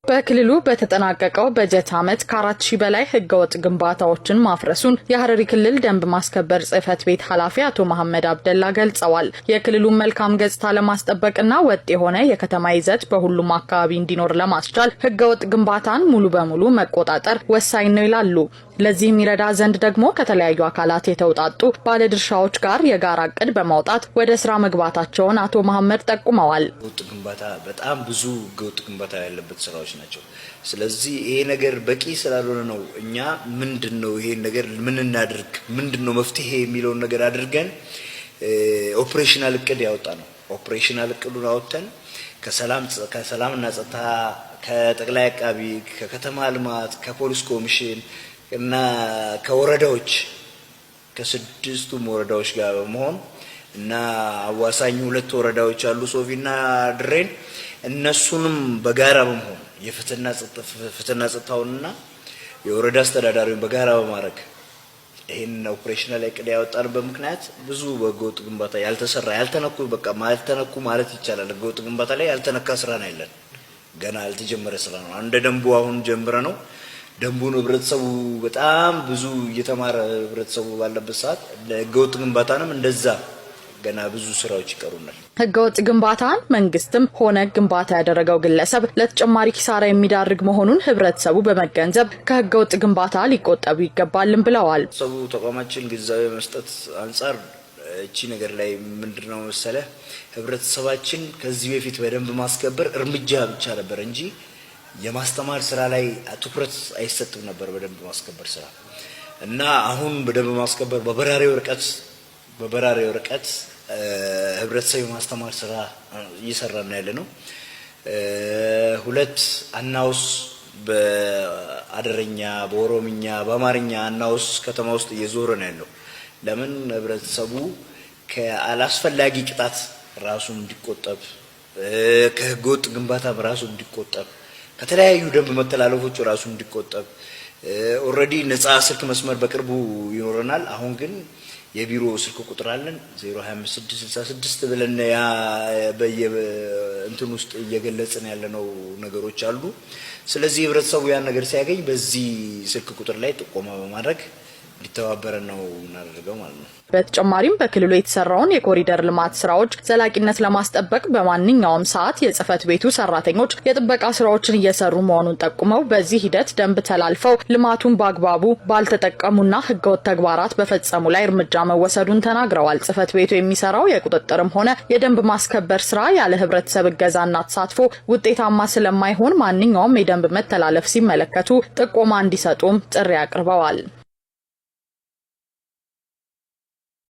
በክልሉ በተጠናቀቀው በጀት ዓመት ከ4000 በላይ ህገወጥ ግንባታዎችን ማፍረሱን የሐረሪ ክልል ደንብ ማስከበር ጽሕፈት ቤት ኃላፊ አቶ መሐመድ አብደላ ገልጸዋል። የክልሉን መልካም ገጽታ ለማስጠበቅና ወጥ የሆነ የከተማ ይዘት በሁሉም አካባቢ እንዲኖር ለማስቻል ህገወጥ ግንባታን ሙሉ በሙሉ መቆጣጠር ወሳኝ ነው ይላሉ። ለዚህም ይረዳ ዘንድ ደግሞ ከተለያዩ አካላት የተውጣጡ ባለድርሻዎች ጋር የጋራ እቅድ በማውጣት ወደ ስራ መግባታቸውን አቶ መሐመድ ጠቁመዋል። ህገወጥ ግንባታ በጣም ብዙ ህገወጥ ግንባታ ያለበት ስራዎች ናቸው። ስለዚህ ይሄ ነገር በቂ ስላልሆነ ነው እኛ ምንድነው ይሄ ነገር ምን እናድርግ ምንድነው መፍትሄ የሚለውን ነገር አድርገን ኦፕሬሽናል እቅድ ያወጣ ነው። ኦፕሬሽናል እቅዱን አወጣን ከሰላምና ጸጥታ ከጠቅላይ አቃቢ ከከተማ ልማት ከፖሊስ ኮሚሽን እና ከወረዳዎች ከ6ቱም ወረዳዎች ጋር በመሆን እና አዋሳኝ 2 ወረዳዎች አሉ ሶፊና ድሬን እነሱንም በጋራ በመሆን የፍትህና ጸጥታውንና የወረዳ አስተዳዳሪውን በጋራ በማድረግ ይሄን ኦፕሬሽናል እቅድ ያወጣንበት ምክንያት ብዙ በህገወጥ ግንባታ ያልተሰራ ያልተነኩ ማለት ይቻላል። ህገወጥ ግንባታ ላይ ያልተነካ ስራ ነው ያለን። ገና ያልተጀመረ ስራ ነው። እንደ ደንቡ አሁን ጀምረ ነው። ደንቡን ህብረተሰቡ በጣም ብዙ እየተማረ ህብረተሰቡ ባለበት ሰዓት ለህገወጥ ግንባታንም እንደዛ ገና ብዙ ስራዎች ይቀሩናል። ህገወጥ ግንባታን መንግስትም ሆነ ግንባታ ያደረገው ግለሰብ ለተጨማሪ ኪሳራ የሚዳርግ መሆኑን ህብረተሰቡ በመገንዘብ ከህገወጥ ግንባታ ሊቆጠቡ ይገባልም ብለዋል። ሰው ተቋማችን ግንዛቤ መስጠት አንፃር እቺ ነገር ላይ ምንድነው መሰለ ህብረተሰባችን ከዚህ በፊት በደንብ ማስከበር እርምጃ ብቻ ነበር እንጂ የማስተማር ስራ ላይ ትኩረት አይሰጥም ነበር። በደንብ ማስከበር ስራ እና አሁን በደንብ ማስከበር በበራሪ ወረቀት ህብረተሰቡ ማስተማር ስራ እየሰራን ያለነው። 2 አናውስ በአደረኛ በኦሮምኛ በአማርኛ አናውስ ከተማ ውስጥ እየዞረ ነው ያለው። ለምን ህብረተሰቡ ከአላስፈላጊ ቅጣት ራሱን እንዲቆጠብ ከህገወጥ ግንባታ ራሱን እንዲቆጠብ ከተለያዩ ደንብ መተላለፎች ራሱን እንዲቆጠብ ኦሬዲ ነፃ ስልክ መስመር በቅርቡ ይኖረናል። አሁን ግን የቢሮ ስልክ ቁጥር አለን 025666 ብለን ያ እንትን ውስጥ እየገለጽን ያለነው ነገሮች አሉ። ስለዚህ ህብረተሰቡ ያን ነገር ሲያገኝ በዚህ ስልክ ቁጥር ላይ ጥቆማ በማድረግ ሊተባበረን ነው እናደርገው ማለት ነው። በተጨማሪም በክልሉ የተሰራውን የኮሪደር ልማት ስራዎች ዘላቂነት ለማስጠበቅ በማንኛውም ሰዓት የጽሕፈት ቤቱ ሰራተኞች የጥበቃ ስራዎችን እየሰሩ መሆኑን ጠቁመው በዚህ ሂደት ደንብ ተላልፈው ልማቱን በአግባቡ ባልተጠቀሙና ህገወጥ ተግባራት በፈጸሙ ላይ እርምጃ መወሰዱን ተናግረዋል። ጽሕፈት ቤቱ የሚሰራው የቁጥጥርም ሆነ የደንብ ማስከበር ስራ ያለ ህብረተሰብ እገዛና ተሳትፎ ውጤታማ ስለማይሆን ማንኛውም የደንብ መተላለፍ ሲመለከቱ ጥቆማ እንዲሰጡም ጥሪ አቅርበዋል።